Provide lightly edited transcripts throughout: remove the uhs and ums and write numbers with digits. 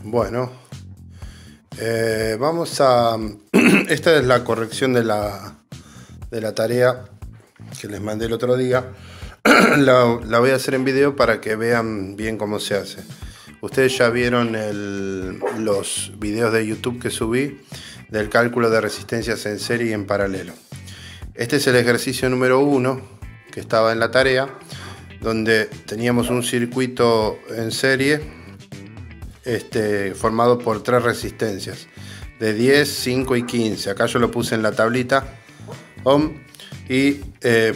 Bueno, vamos a... Esta es la corrección de la tarea que les mandé el otro día. La voy a hacer en video para que vean bien cómo se hace. Ustedes ya vieron los videos de YouTube que subí del cálculo de resistencias en serie y en paralelo. Este es el ejercicio número 1 que estaba en la tarea, donde teníamos un circuito en serie formado por 3 resistencias de 10, 5 y 15. Acá yo lo puse en la tablita ohm, y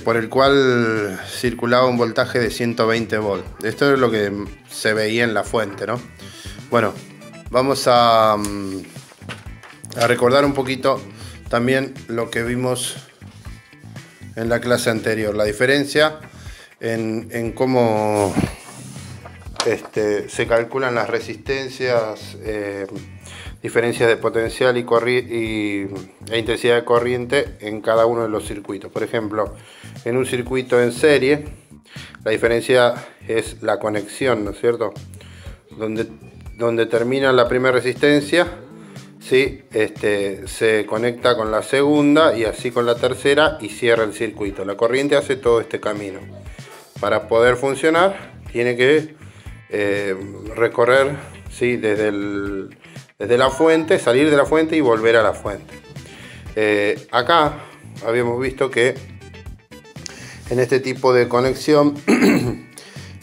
por el cual circulaba un voltaje de 120 volts. Esto es lo que se veía en la fuente, ¿no? Bueno, vamos a recordar un poquito también lo que vimos en la clase anterior, la diferencia en cómo se calculan las resistencias, diferencias de potencial e intensidad de corriente en cada uno de los circuitos. Por ejemplo, en un circuito en serie, la diferencia es la conexión, ¿no es cierto? Donde termina la primera resistencia, ¿sí? Se conecta con la segunda y así con la tercera y cierra el circuito. La corriente hace todo este camino. Para poder funcionar, tiene que recorrer, ¿sí? desde la fuente, salir de la fuente y volver a la fuente. Acá habíamos visto que en este tipo de conexión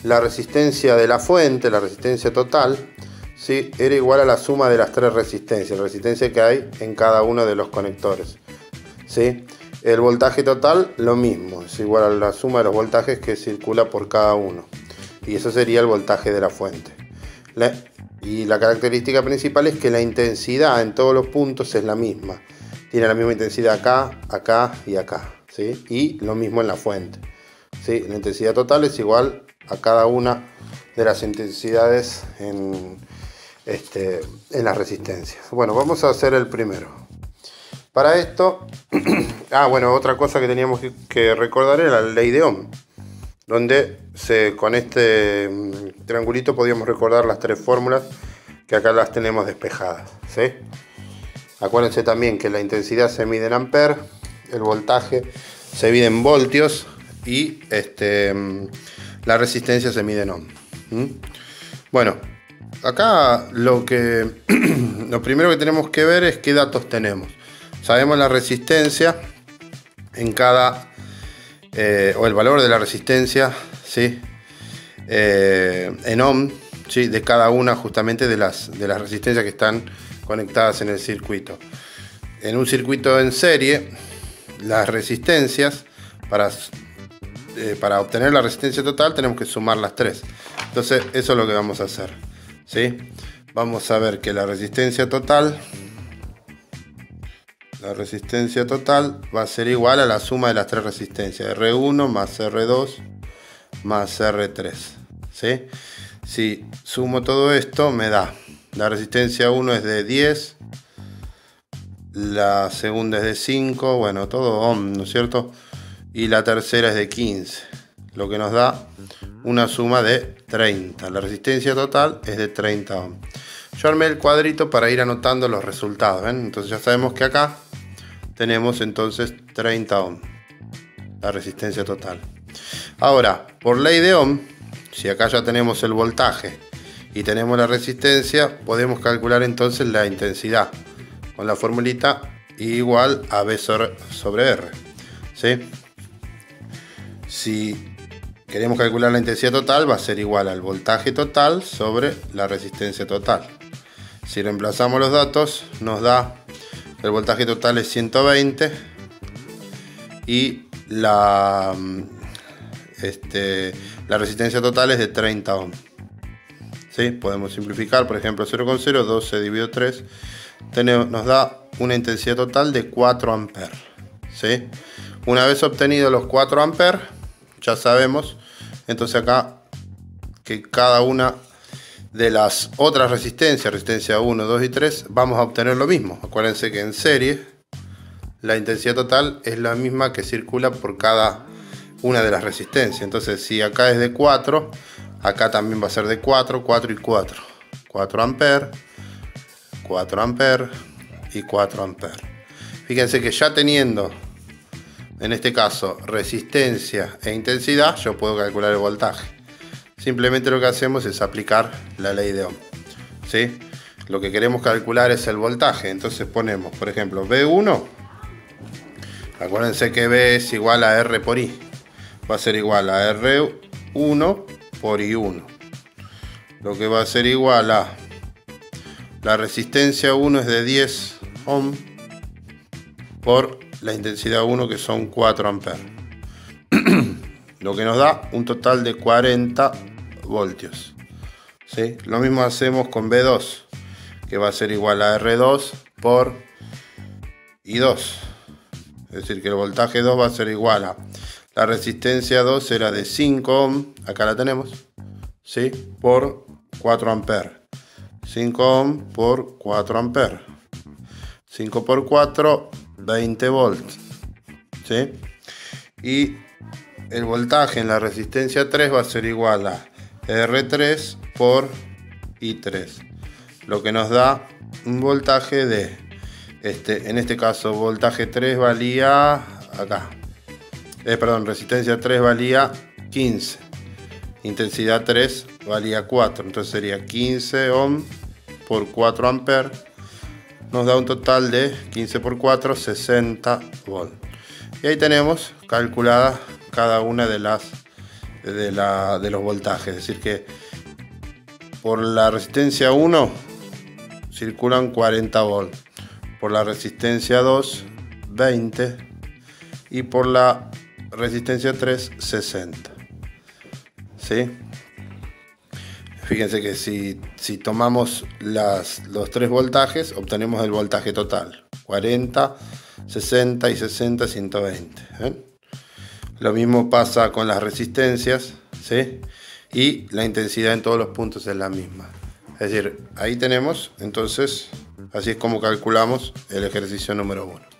la resistencia de la fuente, la resistencia total, ¿sí? era igual a la suma de las 3 resistencias, la resistencia que hay en cada uno de los conectores, ¿sí? El voltaje total lo mismo, es igual a la suma de los voltajes que circula por cada uno, y eso sería el voltaje de la fuente. Y la característica principal es que la intensidad en todos los puntos es la misma, tiene la misma intensidad acá, acá y acá, ¿sí? Y lo mismo en la fuente, ¿sí? La intensidad total es igual a cada una de las intensidades en las resistencias. Bueno, vamos a hacer el primero. Para esto, bueno, otra cosa que teníamos que recordar era la ley de Ohm, donde con este triangulito podíamos recordar las 3 fórmulas que acá las tenemos despejadas, ¿sí? Acuérdense también que la intensidad se mide en amperes, el voltaje se mide en voltios y la resistencia se mide en ohm. Bueno, acá lo primero que tenemos que ver es qué datos tenemos. Sabemos la resistencia en cada o el valor de la resistencia, ¿sí? En ohm, ¿sí? De cada una justamente de las resistencias que están conectadas en el circuito. En un circuito en serie, las resistencias para obtener la resistencia total tenemos que sumar las 3. Entonces eso es lo que vamos a hacer, ¿sí? Vamos a ver que la resistencia total va a ser igual a la suma de las 3 resistencias, R1 más R2 más R3, ¿sí? Si sumo todo esto me da, la resistencia 1 es de 10, la segunda es de 5, bueno, todo ohm, ¿no es cierto? Y la tercera es de 15, lo que nos da una suma de 30. La resistencia total es de 30 ohm. Yo armé el cuadrito para ir anotando los resultados, ¿ven? Entonces ya sabemos que acá tenemos entonces 30 ohm, la resistencia total. Ahora, por ley de Ohm, si acá ya tenemos el voltaje y tenemos la resistencia, podemos calcular entonces la intensidad con la formulita igual a V sobre R, ¿sí? Si queremos calcular la intensidad total, va a ser igual al voltaje total sobre la resistencia total. Si reemplazamos los datos, nos da el voltaje total es 120 y la resistencia total es de 30 ohm. ¿Sí? Podemos simplificar, por ejemplo, 0,0, 12 dividido 3, nos da una intensidad total de 4 amperes. ¿Sí? Una vez obtenidos los 4 amperes, ya sabemos, entonces acá que cada una de las otras resistencias, resistencia 1, 2 y 3, vamos a obtener lo mismo. Acuérdense que en serie la intensidad total es la misma que circula por cada una de las resistencias. Entonces si acá es de 4, acá también va a ser de 4, 4 y 4. 4 amperes 4 amperes y 4 amperes. Fíjense que ya teniendo, en este caso, resistencia e intensidad, yo puedo calcular el voltaje. Simplemente lo que hacemos es aplicar la ley de Ohm, ¿sí? Lo que queremos calcular es el voltaje, entonces ponemos, por ejemplo, V1. Acuérdense que V es igual a R por I. Va a ser igual a R1 por I1. Lo que va a ser igual a la resistencia 1 es de 10 ohm por la intensidad 1, que son 4 amperes. Lo que nos da un total de 40 voltios. ¿Sí? Lo mismo hacemos con V2, que va a ser igual a R2 por I2. Es decir, que el voltaje 2 va a ser igual a la resistencia 2 era de 5 ohm, acá la tenemos, ¿sí? Por 4 amperes. 5 ohm por 4 amperes. 5 por 4, 20 volts. ¿Sí? Y el voltaje en la resistencia 3 va a ser igual a R3 por I3. Lo que nos da un voltaje de, en este caso, voltaje 3 valía acá. Resistencia 3 valía 15. Intensidad 3 valía 4. Entonces sería 15 ohm por 4 amperes. Nos da un total de 15 por 4, 60 volts. Y ahí tenemos calculada cada una de los voltajes. Es decir que por la resistencia 1 circulan 40 volts. Por la resistencia 2, 20. Y por la resistencia 3, 60. ¿Sí? Fíjense que si tomamos los tres voltajes, obtenemos el voltaje total: 40, 60 y 60, 120. ¿Ven? Lo mismo pasa con las resistencias, ¿sí? Y la intensidad en todos los puntos es la misma. Es decir, ahí tenemos, entonces, así es como calculamos el ejercicio número 1.